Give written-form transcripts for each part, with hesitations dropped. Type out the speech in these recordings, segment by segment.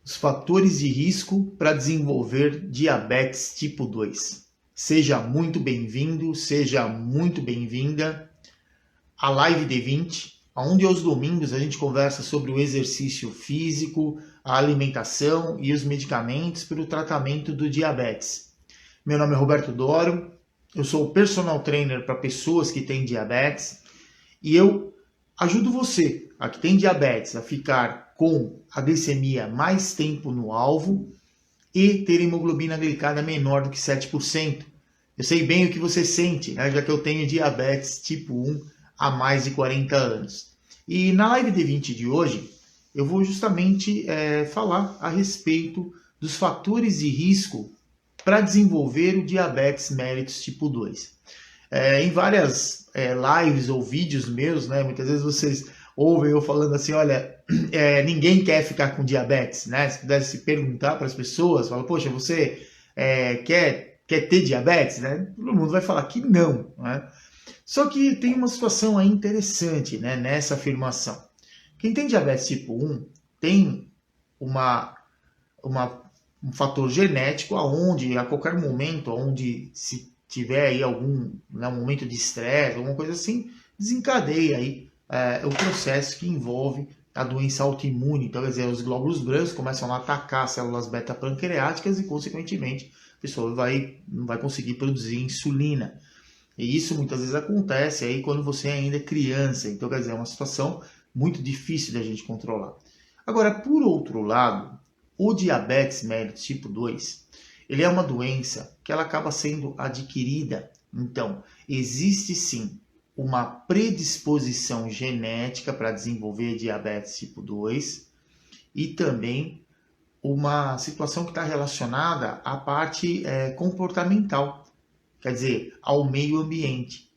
Os fatores de risco para desenvolver diabetes tipo 2. Seja muito bem-vindo, seja muito bem-vinda à Live D20, onde aos domingos a gente conversa sobre o exercício físico, a alimentação e os medicamentos para o tratamento do diabetes. Meu nome é Roberto Doro, eu sou personal trainer para pessoas que têm diabetes e eu ajudo você, a que tem diabetes, a ficar com a glicemia mais tempo no alvo e ter hemoglobina glicada menor do que 7%. Eu sei bem o que você sente, né, já que eu tenho diabetes tipo 1 há mais de 40 anos. E na live D20 de hoje, eu vou justamente falar a respeito dos fatores de risco para desenvolver o diabetes mellitus tipo 2. Em várias lives ou vídeos meus, né, muitas vezes vocês ouvem eu falando assim, olha, ninguém quer ficar com diabetes, né? Se pudesse perguntar para as pessoas, fala, poxa, você quer ter diabetes, né? Todo mundo vai falar que não, né? Só que tem uma situação aí interessante, né, nessa afirmação. Quem tem diabetes tipo 1 tem uma, um fator genético aonde, a qualquer momento, onde se tiver aí algum momento de estresse, alguma coisa assim, desencadeia aí o processo que envolve a doença autoimune. Então, quer dizer, os glóbulos brancos começam a atacar as células beta-pancreáticas e, consequentemente, a pessoa não vai conseguir produzir insulina. E isso muitas vezes acontece aí quando você ainda é criança. Então, quer dizer, é uma situação muito difícil da gente controlar. Agora, por outro lado, o diabetes mellitus tipo 2, ele é uma doença que ela acaba sendo adquirida. Então, existe sim uma predisposição genética para desenvolver diabetes tipo 2 e também uma situação que está relacionada à parte comportamental, quer dizer, ao meio ambiente.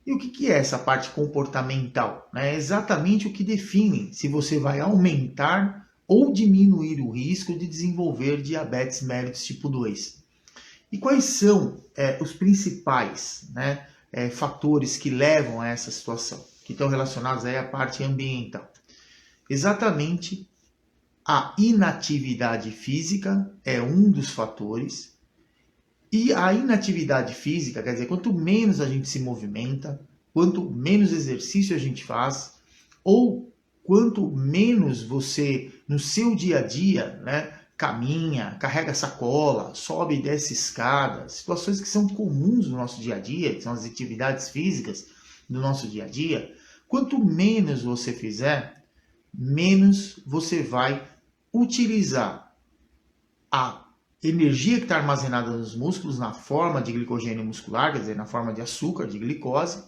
E o que é essa parte comportamental? É exatamente o que define se você vai aumentar ou diminuir o risco de desenvolver diabetes mellitus tipo 2. E quais são os principais fatores que levam a essa situação, que estão relacionados aí à parte ambiental? Exatamente a inatividade física é um dos fatores. E a inatividade física, quer dizer, quanto menos a gente se movimenta, quanto menos exercício a gente faz, ou quanto menos você, no seu dia a dia, caminha, carrega sacola, sobe e desce escada, situações que são comuns no nosso dia a dia, que são as atividades físicas do nosso dia a dia, quanto menos você fizer, menos você vai utilizar a energia que está armazenada nos músculos na forma de glicogênio muscular, quer dizer, na forma de açúcar, de glicose,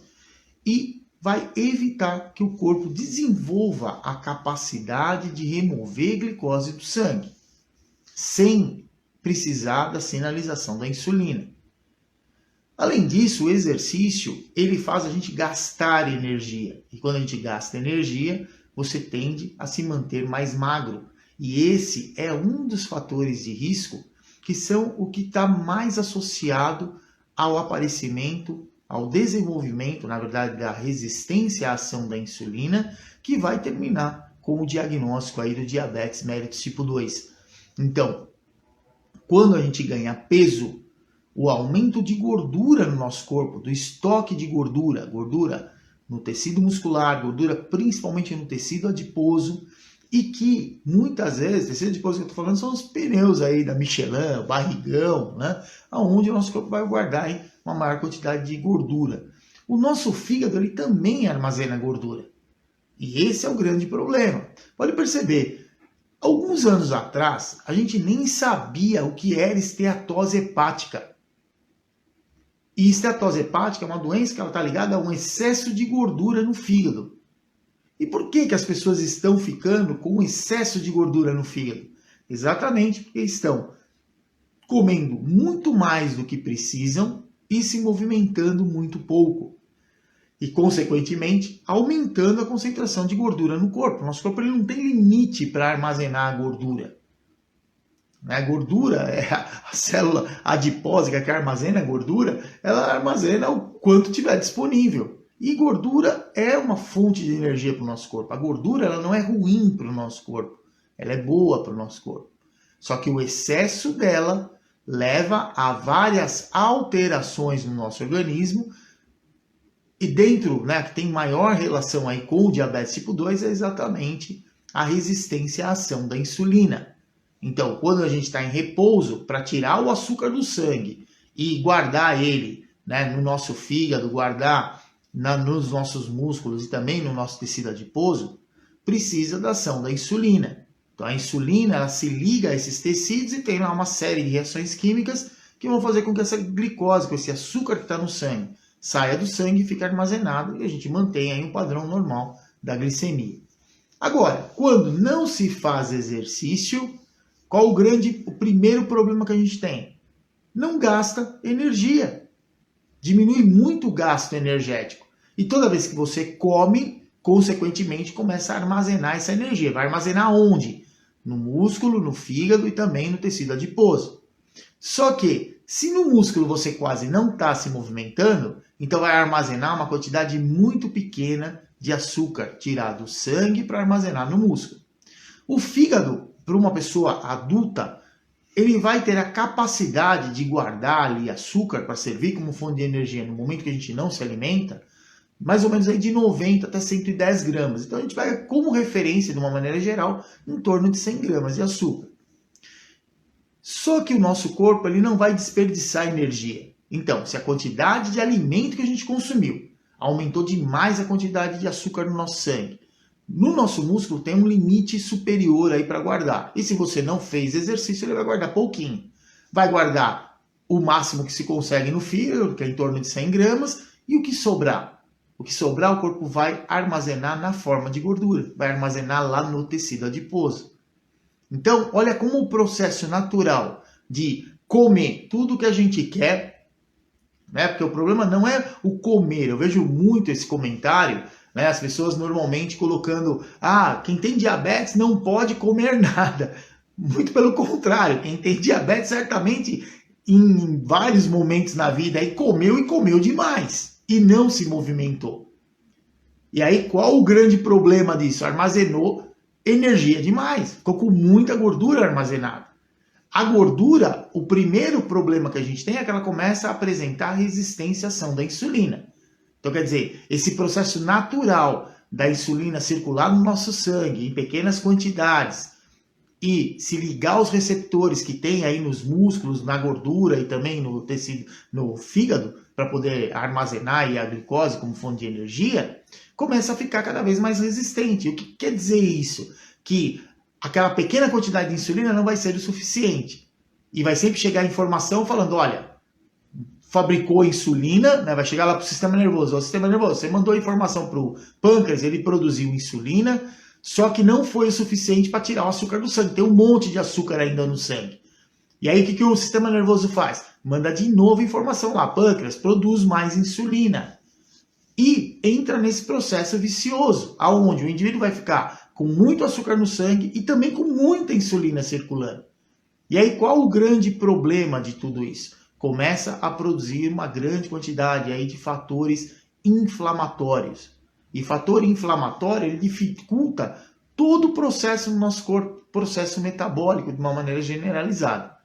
e vai evitar que o corpo desenvolva a capacidade de remover glicose do sangue, sem precisar da sinalização da insulina. Além disso, o exercício, ele faz a gente gastar energia. E quando a gente gasta energia, você tende a se manter mais magro. E esse é um dos fatores de risco que são o que está mais associado ao aparecimento, ao desenvolvimento, na verdade, da resistência à ação da insulina, que vai terminar com o diagnóstico aí do diabetes mellitus tipo 2. Então, quando a gente ganha peso, o aumento de gordura no nosso corpo, do estoque de gordura, gordura no tecido muscular, gordura principalmente no tecido adiposo, e que muitas vezes, tecido adiposo que eu estou falando são os pneus aí da Michelin, o barrigão, né? Onde o nosso corpo vai guardar aí uma maior quantidade de gordura. O nosso fígado ele também armazena gordura. E esse é o grande problema. Pode perceber, alguns anos atrás, a gente nem sabia o que era esteatose hepática. E esteatose hepática é uma doença que está ligada a um excesso de gordura no fígado. E por que as pessoas estão ficando com excesso de gordura no fígado? Exatamente porque estão comendo muito mais do que precisam e se movimentando muito pouco. E, consequentemente, aumentando a concentração de gordura no corpo. Nosso corpo ele não tem limite para armazenar a gordura. A gordura, a célula adipósica que armazena a gordura, ela armazena o quanto tiver disponível. E gordura é uma fonte de energia para o nosso corpo. A gordura ela não é ruim para o nosso corpo, ela é boa para o nosso corpo. Só que o excesso dela leva a várias alterações no nosso organismo. E dentro, né, que tem maior relação aí com o diabetes tipo 2 é exatamente a resistência à ação da insulina. Então, quando a gente está em repouso, para tirar o açúcar do sangue e guardar ele, né, no nosso fígado, guardar nos nossos músculos e também no nosso tecido adiposo, precisa da ação da insulina. Então, a insulina ela se liga a esses tecidos e tem lá uma série de reações químicas que vão fazer com que essa glicose, com esse açúcar que está no sangue, saia do sangue e fique armazenado e a gente mantenha aí um padrão normal da glicemia. Agora, quando não se faz exercício, qual o primeiro problema que a gente tem? Não gasta energia. Diminui muito o gasto energético. E toda vez que você come, consequentemente, começa a armazenar essa energia. Vai armazenar onde? No músculo, no fígado e também no tecido adiposo. Só que, se no músculo você quase não está se movimentando, então vai armazenar uma quantidade muito pequena de açúcar, tirar do sangue para armazenar no músculo. O fígado, para uma pessoa adulta, ele vai ter a capacidade de guardar ali açúcar para servir como fonte de energia no momento que a gente não se alimenta, mais ou menos aí de 90 até 110 gramas. Então a gente vai como referência, de uma maneira geral, em torno de 100 gramas de açúcar. Só que o nosso corpo ele não vai desperdiçar energia. Então, se a quantidade de alimento que a gente consumiu aumentou demais a quantidade de açúcar no nosso sangue, no nosso músculo tem um limite superior aí para guardar. E se você não fez exercício, ele vai guardar pouquinho. Vai guardar o máximo que se consegue no fígado, que é em torno de 100 gramas, e o que sobrar? O que sobrar o corpo vai armazenar na forma de gordura, vai armazenar lá no tecido adiposo. Então, olha como o processo natural de comer tudo que a gente quer, né? Porque o problema não é o comer. Eu vejo muito esse comentário, né? As pessoas normalmente colocando, quem tem diabetes não pode comer nada. Muito pelo contrário, quem tem diabetes certamente em vários momentos na vida aí comeu e comeu demais e não se movimentou. E aí qual o grande problema disso? Armazenou energia demais, ficou com muita gordura armazenada. A gordura, o primeiro problema que a gente tem é que ela começa a apresentar resistência à ação da insulina. Então quer dizer, esse processo natural da insulina circular no nosso sangue em pequenas quantidades e se ligar aos receptores que tem aí nos músculos, na gordura e também no tecido, no fígado, para poder armazenar a glicose como fonte de energia, começa a ficar cada vez mais resistente. O que quer dizer isso? Que aquela pequena quantidade de insulina não vai ser o suficiente. E vai sempre chegar a informação falando, olha, fabricou insulina, né, vai chegar lá para o sistema nervoso. O sistema nervoso, você mandou a informação para o pâncreas, ele produziu insulina, só que não foi o suficiente para tirar o açúcar do sangue. Tem um monte de açúcar ainda no sangue. E aí o que o sistema nervoso faz? Manda de novo informação lá, pâncreas, produz mais insulina. E entra nesse processo vicioso, aonde o indivíduo vai ficar com muito açúcar no sangue e também com muita insulina circulando. E aí qual o grande problema de tudo isso? Começa a produzir uma grande quantidade aí de fatores inflamatórios. E fator inflamatório ele dificulta todo o processo no nosso corpo, processo metabólico de uma maneira generalizada.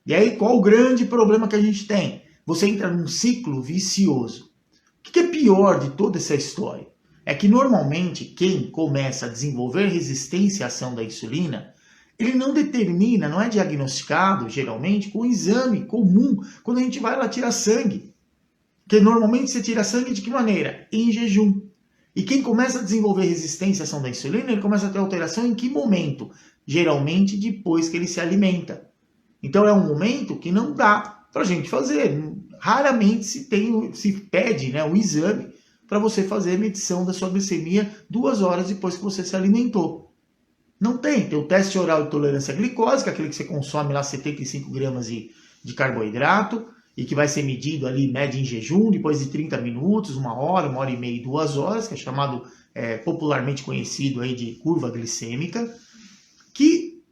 E aí qual o grande problema que a gente tem? Você entra num ciclo vicioso. O que é pior de toda essa história? É que normalmente quem começa a desenvolver resistência à ação da insulina, ele não determina, não é diagnosticado geralmente com um exame comum, quando a gente vai lá tirar sangue. Porque normalmente você tira sangue de que maneira? Em jejum. E quem começa a desenvolver resistência à ação da insulina, ele começa a ter alteração em que momento? Geralmente depois que ele se alimenta. Então é um momento que não dá para a gente fazer. Raramente se pede, né, um exame para você fazer a medição da sua glicemia 2 horas depois que você se alimentou. Não tem. Tem o teste oral de tolerância à glicose, que é aquele que você consome lá 75 gramas de carboidrato e que vai ser medido ali, mede em jejum, depois de 30 minutos, 1 hora, 1 hora e meia, 2 horas, que é chamado popularmente conhecido aí de curva glicêmica, que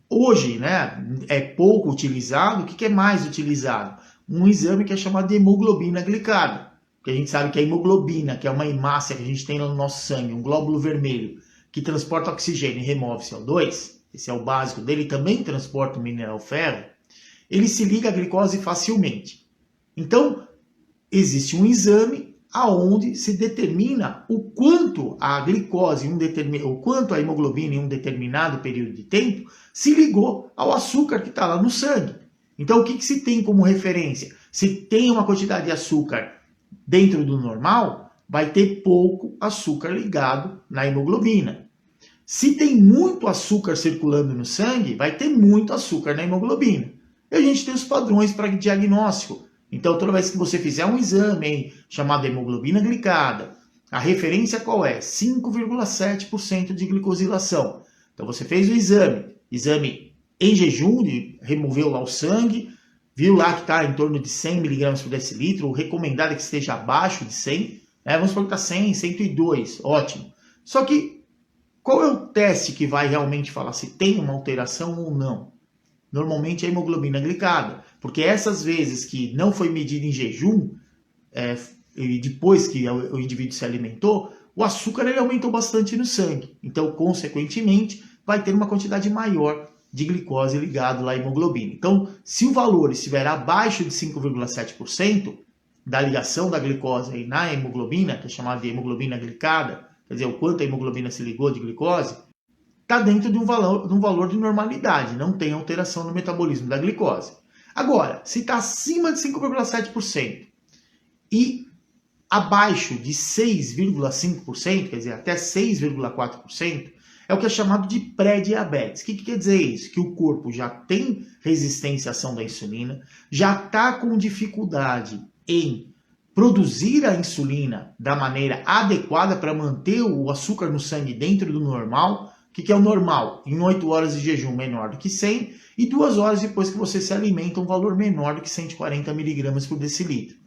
hoje, né, é pouco utilizado. O que é mais utilizado? Um exame que é chamado de hemoglobina glicada, que a gente sabe que a hemoglobina, que é uma hemácia que a gente tem no nosso sangue, um glóbulo vermelho, que transporta oxigênio e remove CO2, esse é o básico dele, também transporta o mineral ferro, ele se liga à glicose facilmente. Então, existe um exame aonde se determina o quanto a glicose, o quanto a hemoglobina em um determinado período de tempo se ligou ao açúcar que está lá no sangue. Então, o que se tem como referência? Se tem uma quantidade de açúcar dentro do normal, vai ter pouco açúcar ligado na hemoglobina. Se tem muito açúcar circulando no sangue, vai ter muito açúcar na hemoglobina. E a gente tem os padrões para diagnóstico. Então, toda vez que você fizer um exame chamado hemoglobina glicada, a referência qual é? 5,7% de glicosilação. Então, você fez o exame em jejum, removeu lá o sangue, viu lá que está em torno de 100 mg por decilitro, o recomendado é que esteja abaixo de 100, né? Vamos supor que está 100, 102, ótimo. Só que, qual é o teste que vai realmente falar se tem uma alteração ou não? Normalmente é a hemoglobina glicada, porque essas vezes que não foi medida em jejum, e depois que o indivíduo se alimentou, o açúcar ele aumentou bastante no sangue. Então, consequentemente, vai ter uma quantidade maior de glicose ligado lá à hemoglobina. Então, se o valor estiver abaixo de 5,7% da ligação da glicose aí na hemoglobina, que é chamada de hemoglobina glicada, quer dizer, o quanto a hemoglobina se ligou de glicose, está dentro de um valor de normalidade, não tem alteração no metabolismo da glicose. Agora, se está acima de 5,7% e abaixo de 6,5%, quer dizer, até 6,4%, é o que é chamado de pré-diabetes. O que quer dizer isso? Que o corpo já tem resistência à ação da insulina, já está com dificuldade em produzir a insulina da maneira adequada para manter o açúcar no sangue dentro do normal. O que é o normal? Em 8 horas de jejum menor do que 100 e 2 horas depois que você se alimenta um valor menor do que 140 mg por decilitro.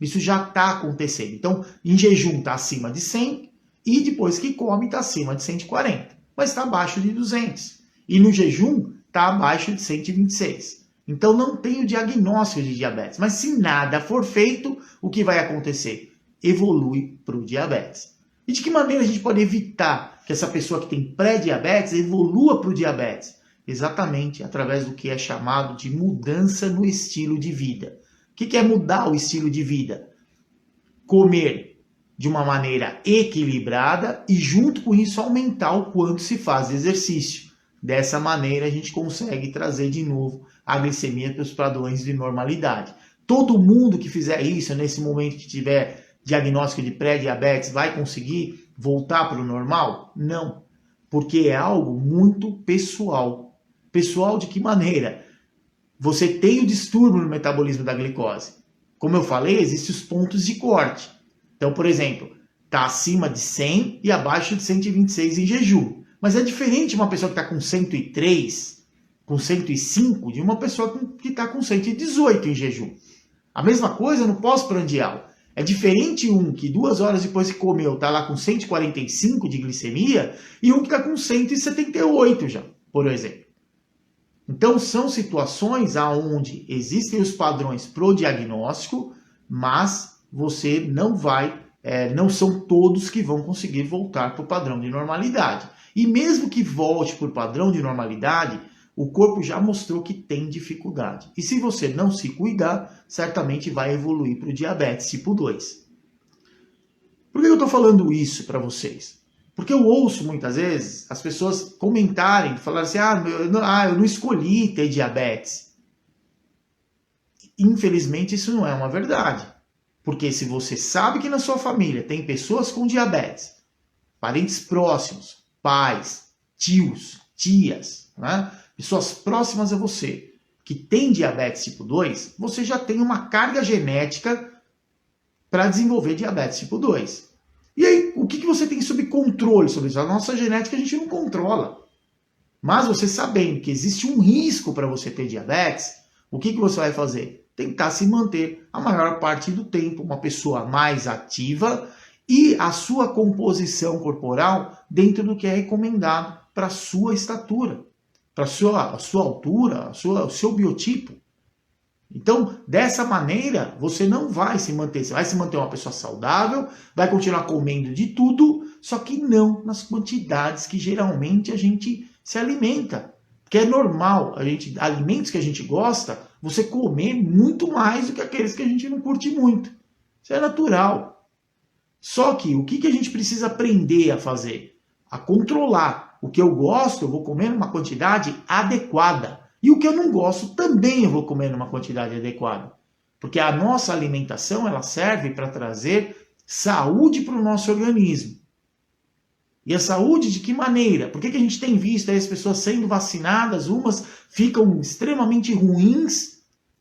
Isso já está acontecendo. Então, em jejum está acima de 100 e depois que come está acima de 140, mas está abaixo de 200. E no jejum está abaixo de 126. Então não tem o diagnóstico de diabetes. Mas se nada for feito, o que vai acontecer? Evolui para o diabetes. E de que maneira a gente pode evitar que essa pessoa que tem pré-diabetes evolua para o diabetes? Exatamente através do que é chamado de mudança no estilo de vida. O que é mudar o estilo de vida? Comer de uma maneira equilibrada e junto com isso aumentar o quanto se faz exercício. Dessa maneira a gente consegue trazer de novo a glicemia para os padrões de normalidade. Todo mundo que fizer isso nesse momento que tiver diagnóstico de pré-diabetes vai conseguir voltar para o normal? Não, porque é algo muito pessoal. Pessoal de que maneira? Você tem o distúrbio no metabolismo da glicose. Como eu falei, existem os pontos de corte. Então, por exemplo, está acima de 100 e abaixo de 126 em jejum. Mas é diferente uma pessoa que está com 103, com 105, de uma pessoa que está com 118 em jejum. A mesma coisa no pós-prandial. É diferente um que 2 horas depois que comeu está lá com 145 de glicemia e um que está com 178 já, por exemplo. Então são situações onde existem os padrões pro diagnóstico, mas você não são todos que vão conseguir voltar para o padrão de normalidade. E mesmo que volte para o padrão de normalidade, o corpo já mostrou que tem dificuldade. E se você não se cuidar, certamente vai evoluir para o diabetes tipo 2. Por que eu estou falando isso para vocês? Porque eu ouço muitas vezes as pessoas comentarem, falarem assim, eu não escolhi ter diabetes. Infelizmente isso não é uma verdade. Porque se você sabe que na sua família tem pessoas com diabetes, parentes próximos, pais, tios, tias, né? Pessoas próximas a você que tem diabetes tipo 2, você já tem uma carga genética para desenvolver diabetes tipo 2. E aí, o que você tem sob controle sobre isso? A nossa genética a gente não controla. Mas você sabendo que existe um risco para você ter diabetes, o que você vai fazer? Tentar se manter a maior parte do tempo uma pessoa mais ativa e a sua composição corporal dentro do que é recomendado para a sua estatura, para a sua altura, o seu biotipo. Então, dessa maneira, você não vai se manter. Você vai se manter uma pessoa saudável, vai continuar comendo de tudo, só que não nas quantidades que geralmente a gente se alimenta. Porque é normal, alimentos que a gente gosta, você comer muito mais do que aqueles que a gente não curte muito. Isso é natural. Só que o que a gente precisa aprender a fazer? A controlar. O que eu gosto, eu vou comer numa quantidade adequada. E o que eu não gosto, também eu vou comer numa quantidade adequada. Porque a nossa alimentação, ela serve para trazer saúde para o nosso organismo. E a saúde de que maneira? Por que a gente tem visto aí as pessoas sendo vacinadas, umas ficam extremamente ruins,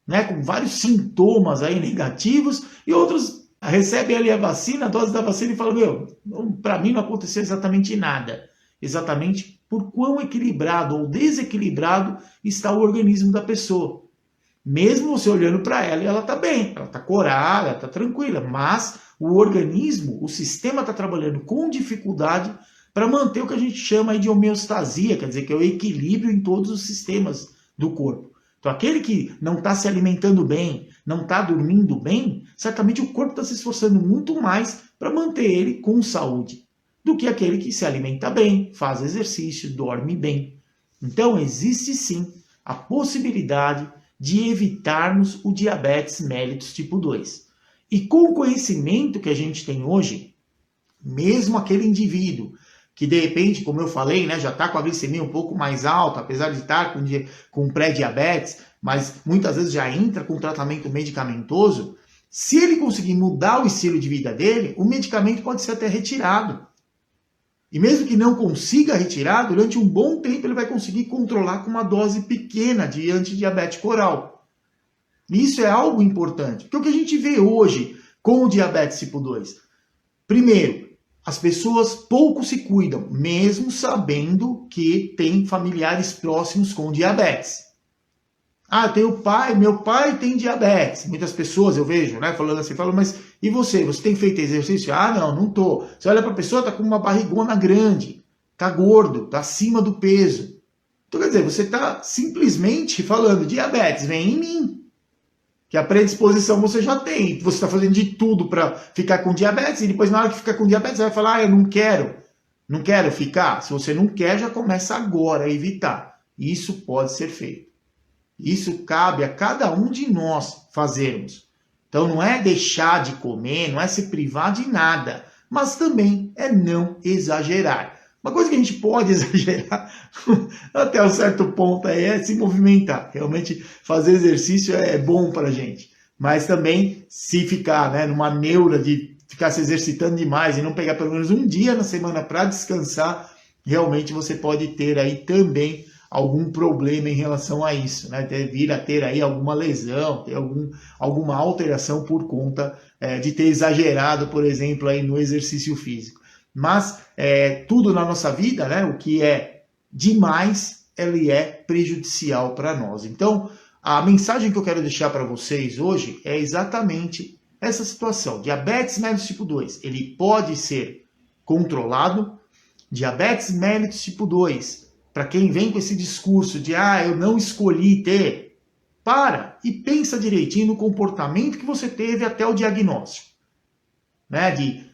né, com vários sintomas aí negativos, e outros recebem ali a vacina, a dose da vacina e falam, para mim não aconteceu exatamente nada. Exatamente por quão equilibrado ou desequilibrado está o organismo da pessoa. Mesmo você olhando para ela, ela está bem, ela está corada, ela está tranquila, mas o organismo, o sistema está trabalhando com dificuldade para manter o que a gente chama aí de homeostasia, quer dizer, que é o equilíbrio em todos os sistemas do corpo. Então, aquele que não está se alimentando bem, não está dormindo bem, certamente o corpo está se esforçando muito mais para manter ele com saúde, do que aquele que se alimenta bem, faz exercício, dorme bem. Então, existe sim a possibilidade de evitarmos o diabetes mellitus tipo 2. E com o conhecimento que a gente tem hoje, mesmo aquele indivíduo que de repente, como eu falei, né, já está com a glicemia um pouco mais alta, apesar de estar com pré-diabetes, mas muitas vezes já entra com tratamento medicamentoso, se ele conseguir mudar o estilo de vida dele, o medicamento pode ser até retirado. E mesmo que não consiga retirar, durante um bom tempo ele vai conseguir controlar com uma dose pequena de antidiabético oral. Isso é algo importante, porque o que a gente vê hoje com o diabetes tipo 2? Primeiro, as pessoas pouco se cuidam, mesmo sabendo que tem familiares próximos com diabetes. Ah, tem o pai, meu pai tem diabetes. Muitas pessoas eu vejo, né, falando assim, falam, mas e você? Você tem feito exercício? Ah, não tô. Você olha para a pessoa, tá com uma barrigona grande, tá gordo, tá acima do peso. Então, quer dizer, você tá simplesmente falando, diabetes, vem em mim. Que a predisposição você já tem. Você está fazendo de tudo para ficar com diabetes e depois na hora que ficar com diabetes você vai falar, eu não quero ficar. Se você não quer, já começa agora a evitar. Isso pode ser feito. Isso cabe a cada um de nós fazermos. Então não é deixar de comer, não é se privar de nada, mas também é não exagerar. Uma coisa que a gente pode exagerar até um certo ponto é se movimentar. Realmente fazer exercício é bom para a gente. Mas também se ficar, né, numa neura de ficar se exercitando demais e não pegar pelo menos um dia na semana para descansar, realmente você pode ter aí também algum problema em relação a isso, né? Vir a ter aí alguma lesão, ter alguma alteração por conta de ter exagerado, por exemplo, aí no exercício físico. Mas tudo na nossa vida, né, o que é demais, ele é prejudicial para nós. Então, a mensagem que eu quero deixar para vocês hoje é exatamente essa situação. Diabetes mellitus tipo 2, ele pode ser controlado. Diabetes mellitus tipo 2, para quem vem com esse discurso de eu não escolhi ter, para e pensa direitinho no comportamento que você teve até o diagnóstico, né, de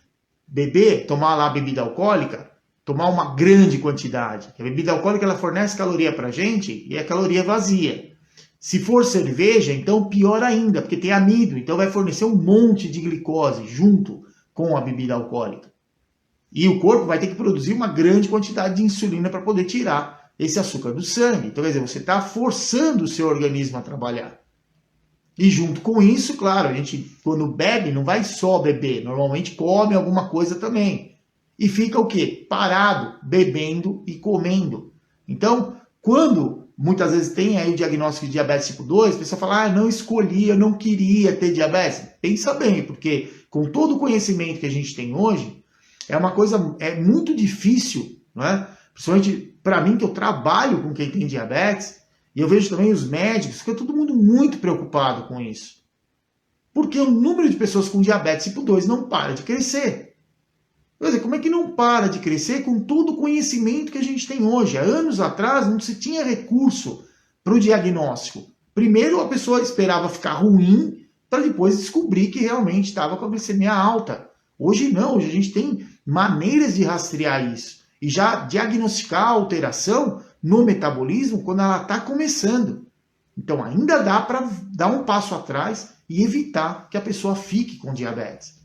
beber, tomar lá a bebida alcoólica, tomar uma grande quantidade. A bebida alcoólica ela fornece caloria para a gente e é caloria vazia. Se for cerveja, então pior ainda, porque tem amido, então vai fornecer um monte de glicose junto com a bebida alcoólica. E o corpo vai ter que produzir uma grande quantidade de insulina para poder tirar esse açúcar do sangue. Então, quer dizer, você está forçando o seu organismo a trabalhar. E junto com isso, claro, a gente quando bebe não vai só beber, normalmente come alguma coisa também. E fica o quê? Parado, bebendo e comendo. Então, quando muitas vezes tem aí o diagnóstico de diabetes tipo 2, a pessoa fala, não escolhi, eu não queria ter diabetes. Pensa bem, porque com todo o conhecimento que a gente tem hoje, é uma coisa, é muito difícil, não é? Principalmente para mim que eu trabalho com quem tem diabetes, e eu vejo também os médicos, fica todo mundo muito preocupado com isso. Porque o número de pessoas com diabetes tipo 2 não para de crescer. Quer dizer, como é que não para de crescer com todo o conhecimento que a gente tem hoje? Há anos atrás não se tinha recurso para o diagnóstico. Primeiro a pessoa esperava ficar ruim para depois descobrir que realmente estava com a glicemia alta. Hoje não, hoje a gente tem maneiras de rastrear isso. E já diagnosticar a alteração no metabolismo quando ela está começando. Então ainda dá para dar um passo atrás e evitar que a pessoa fique com diabetes.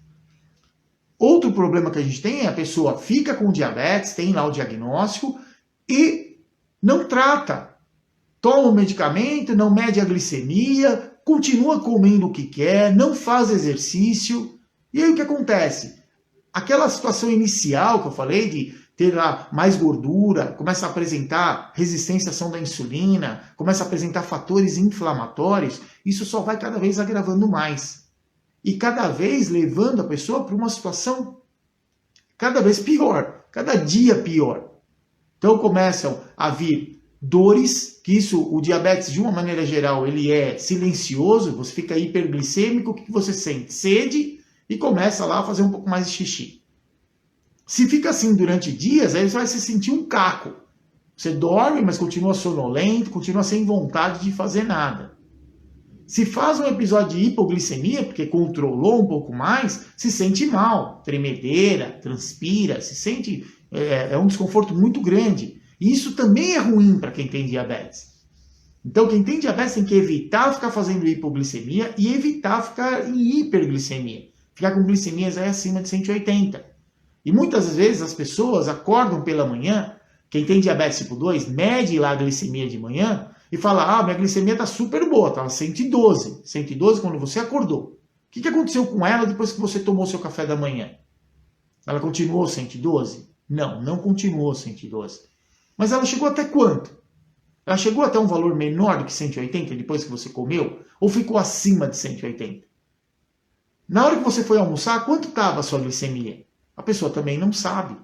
Outro problema que a gente tem é a pessoa fica com diabetes, tem lá o diagnóstico e não trata. Toma o medicamento, não mede a glicemia, continua comendo o que quer, não faz exercício. E aí o que acontece? Aquela situação inicial que eu falei de ter lá mais gordura, começa a apresentar resistência à ação da insulina, começa a apresentar fatores inflamatórios, isso só vai cada vez agravando mais. E cada vez levando a pessoa para uma situação cada vez pior, cada dia pior. Então começam a vir dores, que isso, o diabetes de uma maneira geral, ele é silencioso, você fica hiperglicêmico, o que você sente? Sede e começa lá a fazer um pouco mais de xixi. Se fica assim durante dias, aí você vai se sentir um caco. Você dorme, mas continua sonolento, continua sem vontade de fazer nada. Se faz um episódio de hipoglicemia, porque controlou um pouco mais, se sente mal, tremedeira, transpira, se sente, é um desconforto muito grande. E isso também é ruim para quem tem diabetes. Então, quem tem diabetes tem que evitar ficar fazendo hipoglicemia e evitar ficar em hiperglicemia. Ficar com glicemias aí acima de 180. E muitas vezes as pessoas acordam pela manhã, quem tem diabetes tipo 2, mede lá a glicemia de manhã e fala, minha glicemia está super boa, estava 112. 112 quando você acordou. O que aconteceu com ela depois que você tomou seu café da manhã? Ela continuou 112? Não, não continuou 112. Mas ela chegou até quanto? Ela chegou até um valor menor do que 180 depois que você comeu? Ou ficou acima de 180? Na hora que você foi almoçar, quanto estava a sua glicemia? A pessoa também não sabe.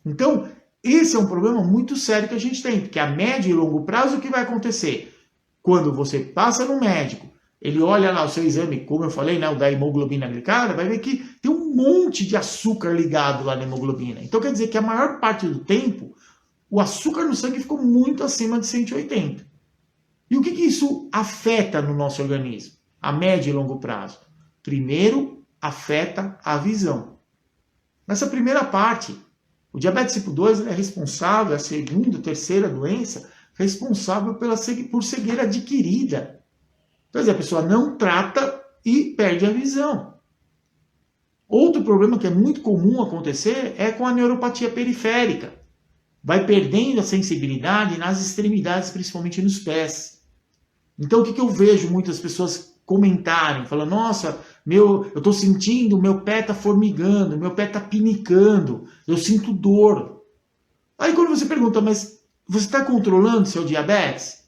Então, esse é um problema muito sério que a gente tem, porque a médio e longo prazo o que vai acontecer? Quando você passa no médico, ele olha lá o seu exame, como eu falei, né, o da hemoglobina glicada, vai ver que tem um monte de açúcar ligado lá na hemoglobina. Então quer dizer que a maior parte do tempo, o açúcar no sangue ficou muito acima de 180. E o que isso afeta no nosso organismo, a médio e longo prazo? Primeiro, afeta a visão. Nessa primeira parte, o diabetes tipo 2 é responsável, é a segunda, terceira doença, responsável por cegueira adquirida. Quer dizer, a pessoa não trata e perde a visão. Outro problema que é muito comum acontecer é com a neuropatia periférica. Vai perdendo a sensibilidade nas extremidades, principalmente nos pés. Então, o que eu vejo muitas pessoas comentarem, falando, nossa, eu estou sentindo, meu pé está formigando, meu pé está pinicando, eu sinto dor. Aí quando você pergunta, mas você está controlando seu diabetes?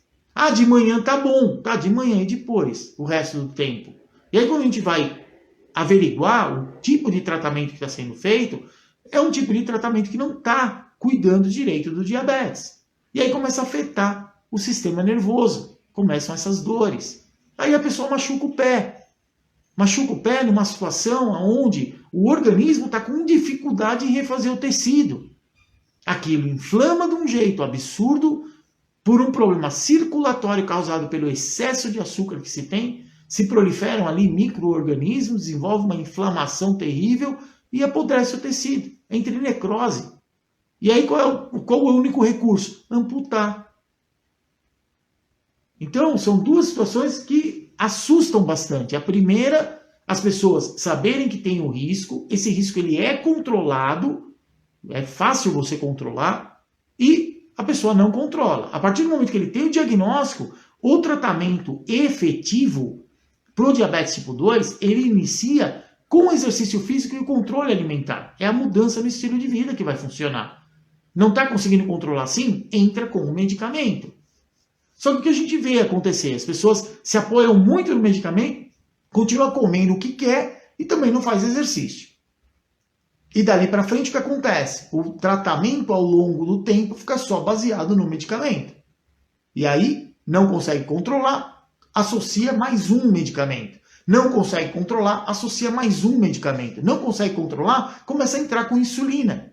De manhã tá bom, tá, de manhã e depois, o resto do tempo. E aí quando a gente vai averiguar o tipo de tratamento que está sendo feito, é um tipo de tratamento que não está cuidando direito do diabetes. E aí começa a afetar o sistema nervoso, começam essas dores. Aí a pessoa machuca o pé. Machuca o pé numa situação onde o organismo está com dificuldade em refazer o tecido. Aquilo inflama de um jeito absurdo por um problema circulatório causado pelo excesso de açúcar que se tem, se proliferam ali micro-organismos, desenvolve uma inflamação terrível e apodrece o tecido, entra em necrose. E aí qual é o único recurso? Amputar. Então, são duas situações que assustam bastante. A primeira, as pessoas saberem que tem um risco, esse risco ele é controlado, é fácil você controlar, e a pessoa não controla. A partir do momento que ele tem o diagnóstico, o tratamento efetivo para o diabetes tipo 2, ele inicia com o exercício físico e o controle alimentar. É a mudança no estilo de vida que vai funcionar. Não está conseguindo controlar assim? Entra com o medicamento. Só que o que a gente vê acontecer? As pessoas se apoiam muito no medicamento, continuam comendo o que quer e também não faz exercício. E dali para frente o que acontece? O tratamento ao longo do tempo fica só baseado no medicamento. E aí não consegue controlar, associa mais um medicamento. Não consegue controlar, associa mais um medicamento. Não consegue controlar, começa a entrar com insulina.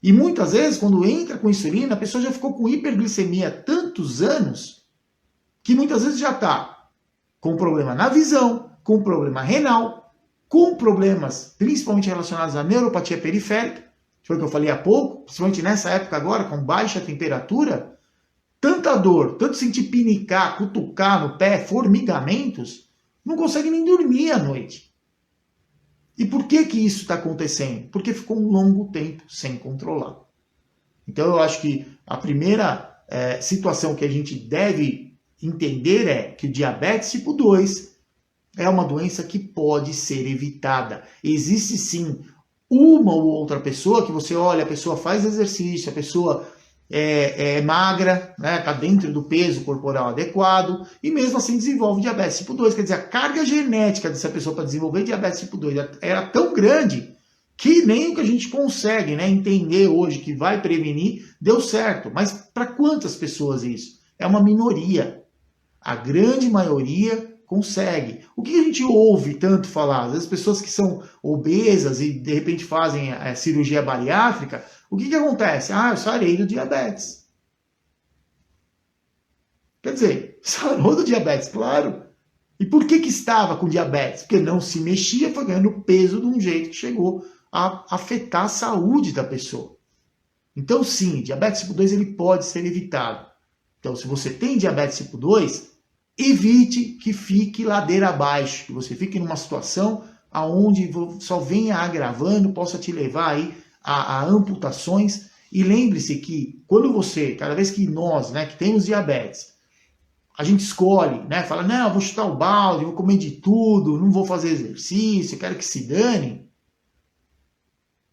E muitas vezes, quando entra com insulina, a pessoa já ficou com hiperglicemia há tantos anos, que muitas vezes já está com problema na visão, com problema renal, com problemas principalmente relacionados à neuropatia periférica, foi o que eu falei há pouco, principalmente nessa época agora, com baixa temperatura, tanta dor, tanto sentir pinicar, cutucar no pé, formigamentos, não consegue nem dormir à noite. E por que que isso está acontecendo? Porque ficou um longo tempo sem controlar. Então eu acho que a primeira situação que a gente deve entender é que o diabetes tipo 2 é uma doença que pode ser evitada. Existe sim uma ou outra pessoa que você olha, a pessoa faz exercício, a pessoa é magra, né, está dentro do peso corporal adequado e mesmo assim desenvolve diabetes tipo 2. Quer dizer, a carga genética dessa pessoa para desenvolver diabetes tipo 2 era tão grande que nem o que a gente consegue, né, entender hoje que vai prevenir deu certo. Mas para quantas pessoas isso? É uma minoria. A grande maioria consegue. O que a gente ouve tanto falar? As pessoas que são obesas e de repente fazem a cirurgia bariátrica, o que acontece? Ah, eu sarei do diabetes. Quer dizer, sarou do diabetes, claro. E por que estava com diabetes? Porque não se mexia, foi ganhando peso de um jeito que chegou a afetar a saúde da pessoa. Então sim, diabetes tipo 2 ele pode ser evitado. Então se você tem diabetes tipo 2, evite que fique ladeira abaixo, que você fique numa situação onde só venha agravando, possa te levar aí a amputações. E lembre-se que quando você, cada vez que nós, né, que temos diabetes, a gente escolhe, né, fala, não, eu vou chutar o balde, vou comer de tudo, não vou fazer exercício, quero que se dane.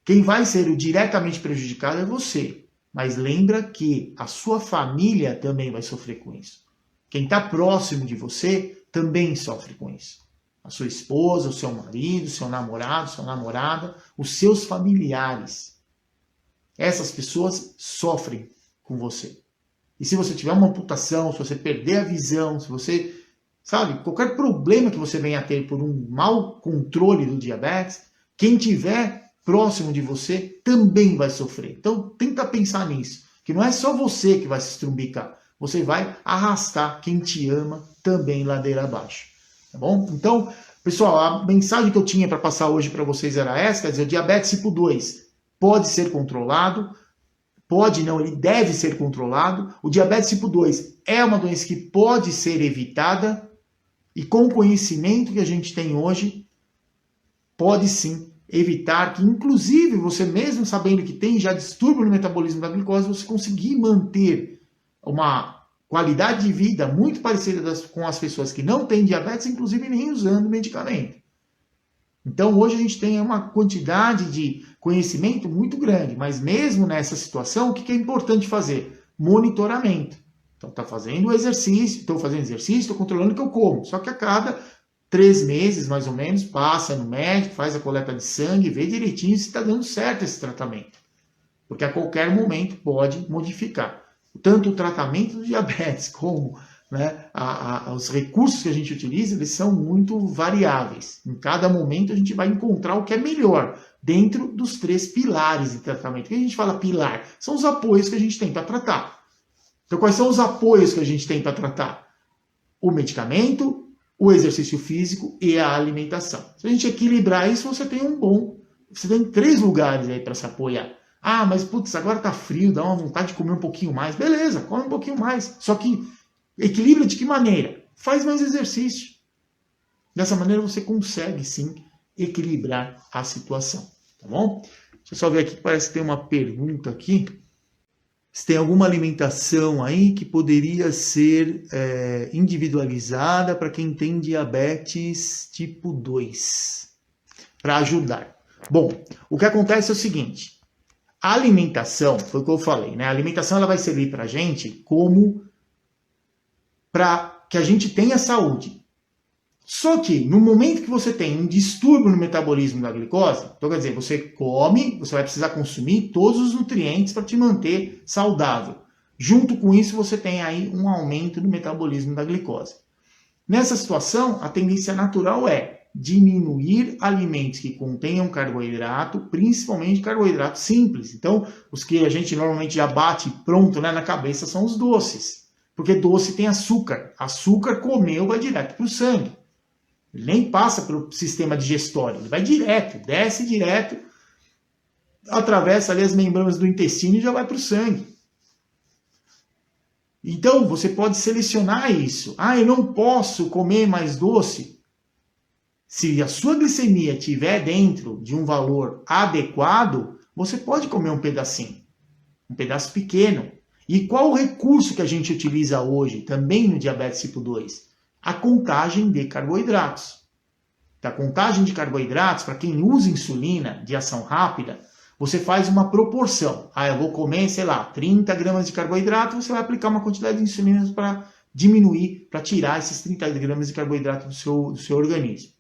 Quem vai ser o diretamente prejudicado é você. Mas lembra que a sua família também vai sofrer com isso. Quem está próximo de você também sofre com isso. A sua esposa, o seu marido, o seu namorado, sua namorada, os seus familiares. Essas pessoas sofrem com você. E se você tiver uma amputação, se você perder a visão, se você, sabe, qualquer problema que você venha a ter por um mau controle do diabetes, quem tiver próximo de você também vai sofrer. Então tenta pensar nisso, que não é só você que vai se estrumbicar. Você vai arrastar quem te ama também ladeira abaixo. Tá bom? Então, pessoal, a mensagem que eu tinha para passar hoje para vocês era essa, quer dizer, o diabetes tipo 2 pode ser controlado, pode não, ele deve ser controlado. O diabetes tipo 2 é uma doença que pode ser evitada e com o conhecimento que a gente tem hoje, pode sim evitar que, inclusive, você mesmo sabendo que tem já distúrbio no metabolismo da glicose, você conseguir manter uma qualidade de vida muito parecida com as pessoas que não têm diabetes, inclusive nem usando medicamento. Então hoje a gente tem uma quantidade de conhecimento muito grande, mas mesmo nessa situação, o que é importante fazer? Monitoramento. Então está fazendo exercício, estou fazendo exercício, estou controlando o que eu como. Só que a cada 3 meses, mais ou menos, passa no médico, faz a coleta de sangue, vê direitinho se está dando certo esse tratamento. Porque a qualquer momento pode modificar. Tanto o tratamento do diabetes como, né, os recursos que a gente utiliza, eles são muito variáveis. Em cada momento a gente vai encontrar o que é melhor dentro dos 3 pilares de tratamento. O que a gente fala pilar? São os apoios que a gente tem para tratar. Então quais são os apoios que a gente tem para tratar? O medicamento, o exercício físico e a alimentação. Se a gente equilibrar isso, você tem 3 lugares aí para se apoiar. Ah, mas putz, agora tá frio, dá uma vontade de comer um pouquinho mais. Beleza, come um pouquinho mais. Só que equilibra de que maneira? Faz mais exercício. Dessa maneira você consegue sim equilibrar a situação, tá bom? Deixa eu só ver aqui, parece que tem uma pergunta aqui. Se tem alguma alimentação aí que poderia ser individualizada para quem tem diabetes tipo 2, para ajudar. Bom, o que acontece é o seguinte. A alimentação, foi o que eu falei, né? A alimentação ela vai servir para a gente como para que a gente tenha saúde. Só que no momento que você tem um distúrbio no metabolismo da glicose, então quer dizer, você come, você vai precisar consumir todos os nutrientes para te manter saudável. Junto com isso, você tem aí um aumento no metabolismo da glicose. Nessa situação, a tendência natural é diminuir alimentos que contenham carboidrato, principalmente carboidrato simples. Então, os que a gente normalmente já bate pronto, né, na cabeça são os doces. Porque doce tem açúcar. Açúcar comeu vai direto para o sangue. Ele nem passa pelo sistema digestório. Ele vai direto, desce direto atravessa ali as membranas do intestino e já vai para o sangue. Então, você pode selecionar isso. Ah, eu não posso comer mais doce. Se a sua glicemia estiver dentro de um valor adequado, você pode comer um pedacinho, um pedaço pequeno. E qual o recurso que a gente utiliza hoje, também no diabetes tipo 2? A contagem de carboidratos. A contagem de carboidratos, para quem usa insulina de ação rápida, você faz uma proporção. Ah, eu vou comer, sei lá, 30 gramas de carboidrato, você vai aplicar uma quantidade de insulina para diminuir, para tirar esses 30 gramas de carboidrato do seu organismo.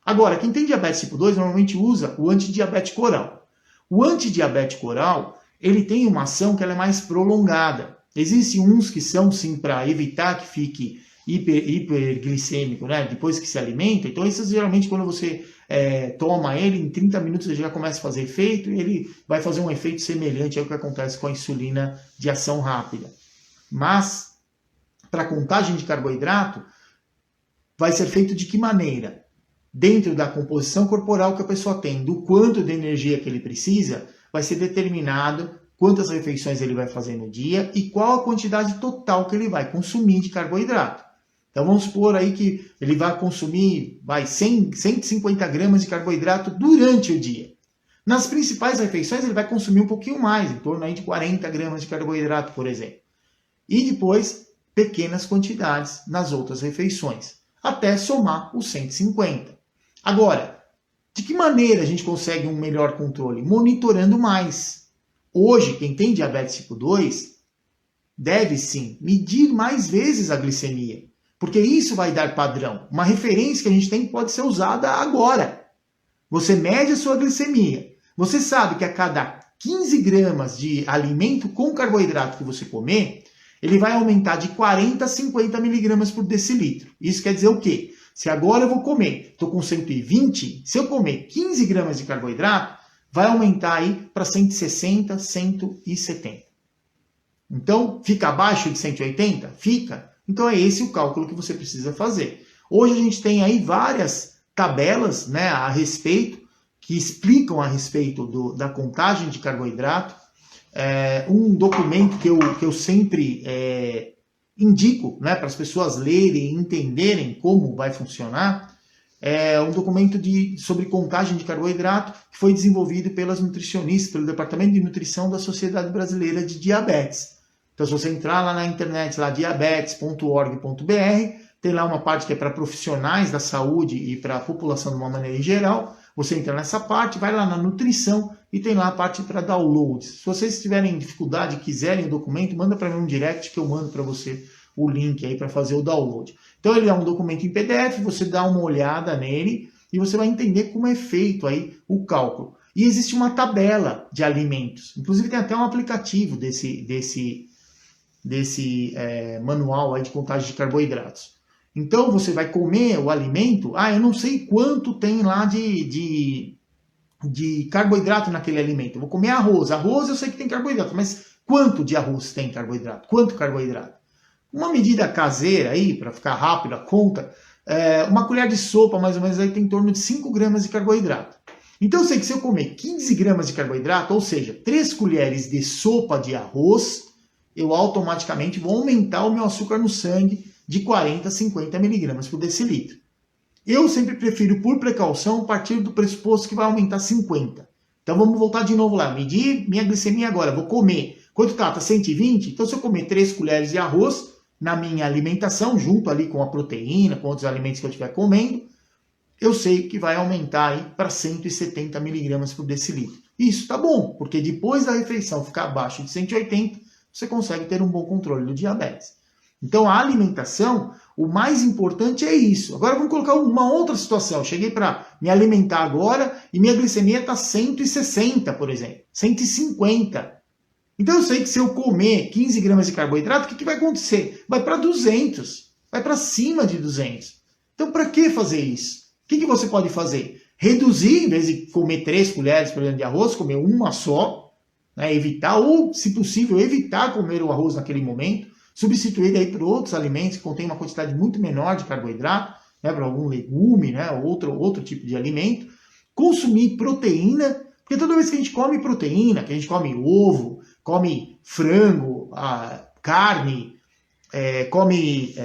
Agora, quem tem diabetes tipo 2 normalmente usa o antidiabético oral. O antidiabético oral, ele tem uma ação que ela é mais prolongada. Existem uns que são, sim, para evitar que fique hiperglicêmico, né? Depois que se alimenta. Então, esses geralmente, quando você toma ele, em 30 minutos ele já começa a fazer efeito e ele vai fazer um efeito semelhante ao que acontece com a insulina de ação rápida. Mas, para contagem de carboidrato, vai ser feito de que maneira? Dentro da composição corporal que a pessoa tem, do quanto de energia que ele precisa, vai ser determinado quantas refeições ele vai fazer no dia e qual a quantidade total que ele vai consumir de carboidrato. Então vamos supor aí que ele vai consumir 150 gramas de carboidrato durante o dia. Nas principais refeições ele vai consumir um pouquinho mais, em torno aí de 40 gramas de carboidrato, por exemplo. E depois pequenas quantidades nas outras refeições, até somar os 150. Agora, de que maneira a gente consegue um melhor controle? Monitorando mais. Hoje, quem tem diabetes tipo 2 deve sim medir mais vezes a glicemia, porque isso vai dar padrão. Uma referência que a gente tem pode ser usada agora. Você mede a sua glicemia. Você sabe que a cada 15 gramas de alimento com carboidrato que você comer, ele vai aumentar de 40 a 50 miligramas por decilitro. Isso quer dizer o quê? Se agora eu vou comer, estou com 120, se eu comer 15 gramas de carboidrato, vai aumentar aí para 160, 170. Então, fica abaixo de 180? Fica. Então é esse o cálculo que você precisa fazer. Hoje a gente tem aí várias tabelas, né, a respeito, que explicam a respeito da contagem de carboidrato. Um documento que eu sempre indico, né, para as pessoas lerem e entenderem como vai funcionar, é um documento sobre contagem de carboidrato que foi desenvolvido pelas nutricionistas, pelo Departamento de Nutrição da Sociedade Brasileira de Diabetes. Então, se você entrar lá na internet, lá diabetes.org.br, tem lá uma parte que é para profissionais da saúde e para a população de uma maneira em geral. Você entra nessa parte, vai lá na nutrição e tem lá a parte para download. Se vocês tiverem dificuldade e quiserem o documento, manda para mim um direct que eu mando para você o link aí para fazer o download. Então ele é um documento em PDF, você dá uma olhada nele e você vai entender como é feito aí o cálculo. E existe uma tabela de alimentos. Inclusive tem até um aplicativo desse manual aí de contagem de carboidratos. Então você vai comer o alimento, eu não sei quanto tem lá de carboidrato naquele alimento. Eu vou comer arroz. Arroz eu sei que tem carboidrato, mas quanto de arroz tem carboidrato? Quanto carboidrato? Uma medida caseira aí, para ficar rápido a conta, uma colher de sopa mais ou menos aí tem em torno de 5 gramas de carboidrato. Então eu sei que se eu comer 15 gramas de carboidrato, ou seja, 3 colheres de sopa de arroz, eu automaticamente vou aumentar o meu açúcar no sangue de 40 a 50 miligramas por decilitro. Eu sempre prefiro, por precaução, partir do pressuposto que vai aumentar 50. Então vamos voltar de novo lá. Medir minha glicemia agora. Vou comer. Quanto está? Está 120? Então se eu comer 3 colheres de arroz na minha alimentação, junto ali com a proteína, com outros alimentos que eu estiver comendo, eu sei que vai aumentar aí para 170 miligramas por decilitro. Isso está bom, porque depois da refeição ficar abaixo de 180, você consegue ter um bom controle do diabetes. Então a alimentação, o mais importante é isso. Agora vamos colocar uma outra situação. Eu cheguei para me alimentar agora e minha glicemia está 160, por exemplo, 150. Então eu sei que se eu comer 15 gramas de carboidrato, o que vai acontecer? Vai para 200, vai para cima de 200. Então para que fazer isso? O que você pode fazer? Reduzir, em vez de comer 3 colheres, por exemplo, de arroz, comer uma só, né? Evitar, ou se possível, evitar comer o arroz naquele momento, substituir aí por outros alimentos que contêm uma quantidade muito menor de carboidrato, né, para algum legume, né, outro tipo de alimento. Consumir proteína, Porque toda vez que a gente come proteína, que a gente come ovo, come frango, carne, come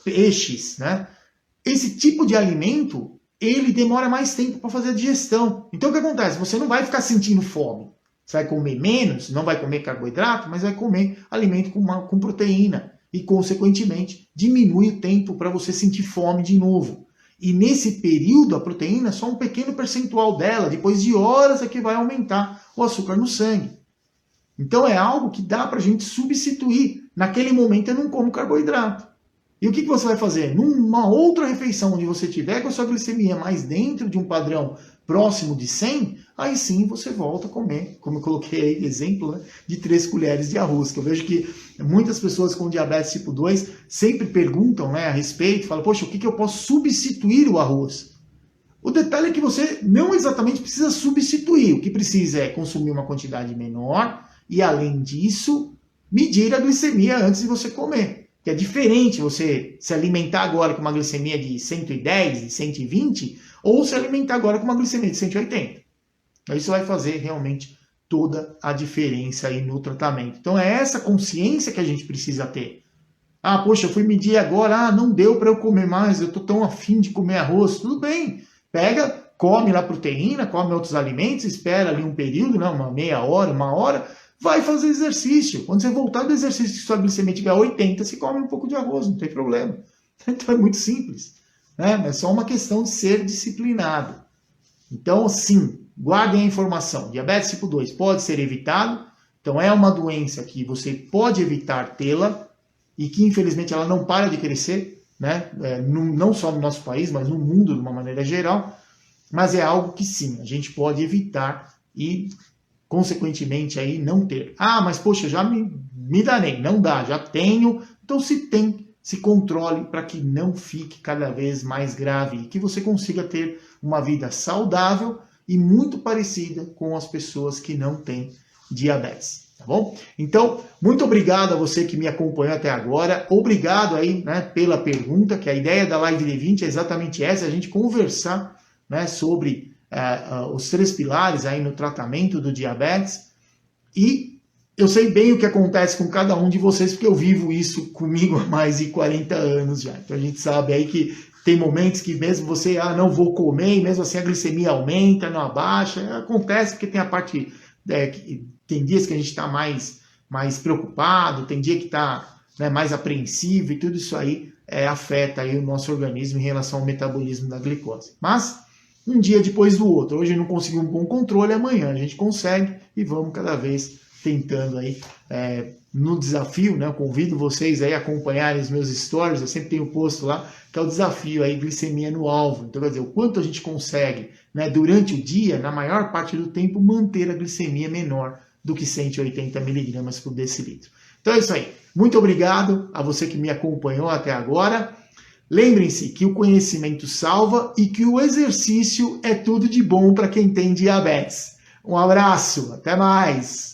peixes, né? Esse tipo de alimento, ele demora mais tempo para fazer a digestão. Então o que acontece? Você não vai ficar sentindo fome. Você vai comer menos, não vai comer carboidrato, mas vai comer alimento com proteína. E, consequentemente, diminui o tempo para você sentir fome de novo. E nesse período, a proteína, só um pequeno percentual dela, depois de horas, é que vai aumentar o açúcar no sangue. Então é algo que dá para a gente substituir. Naquele momento eu não como carboidrato. E o que você vai fazer? Numa outra refeição, onde você tiver com a sua glicemia mais dentro de um padrão próximo de 100, aí sim você volta a comer, como eu coloquei aí exemplo, né, de 3 colheres de arroz, que eu vejo que muitas pessoas com diabetes tipo 2 sempre perguntam, né, a respeito, falam, poxa, o que eu posso substituir o arroz? O detalhe é que você não exatamente precisa substituir, o que precisa é consumir uma quantidade menor e, além disso, medir a glicemia antes de você comer. Que é diferente você se alimentar agora com uma glicemia de 110, de 120, ou se alimentar agora com uma glicemia de 180. Isso vai fazer realmente toda a diferença aí no tratamento. Então é essa consciência que a gente precisa ter. Ah, poxa, eu fui medir agora, não deu para eu comer mais, eu estou tão afim de comer arroz. Tudo bem, pega, come lá proteína, come outros alimentos, espera ali um período, né, uma meia hora, 1 hora, vai fazer exercício. Quando você voltar do exercício, se sua glicemia tiver 80, você come um pouco de arroz, não tem problema. Então é muito simples, né? É só uma questão de ser disciplinado. Então, sim, guardem a informação. Diabetes tipo 2 pode ser evitado. Então é uma doença que você pode evitar tê-la e que infelizmente ela não para de crescer, né? Não só no nosso país, mas no mundo de uma maneira geral. Mas é algo que sim, a gente pode evitar e consequentemente aí não ter. Ah, mas poxa, já me danei, não dá, já tenho. Então se controle para que não fique cada vez mais grave e que você consiga ter uma vida saudável e muito parecida com as pessoas que não têm diabetes, tá bom? Então, muito obrigado a você que me acompanhou até agora, obrigado aí, né, pela pergunta, que a ideia da Live D20 é exatamente essa, a gente conversar, né, sobre os 3 pilares aí no tratamento do diabetes, e eu sei bem o que acontece com cada um de vocês, porque eu vivo isso comigo há mais de 40 anos já. Então a gente sabe aí que tem momentos que mesmo você, não vou comer, e mesmo assim a glicemia aumenta, não abaixa. Acontece porque tem a parte, tem dias que a gente está mais preocupado, tem dia que está, né, mais apreensivo, e tudo isso aí afeta aí o nosso organismo em relação ao metabolismo da glicose. Mas um dia depois do outro. Hoje não conseguimos um bom controle, amanhã a gente consegue e vamos cada vez tentando aí no desafio, né? Eu convido vocês aí a acompanharem os meus stories, eu sempre tenho posto lá, que é o desafio aí, glicemia no alvo. Então, quer dizer, o quanto a gente consegue, né, durante o dia, na maior parte do tempo, manter a glicemia menor do que 180 miligramas por decilitro. Então é isso aí. Muito obrigado a você que me acompanhou até agora. Lembrem-se que o conhecimento salva e que o exercício é tudo de bom para quem tem diabetes. Um abraço, até mais!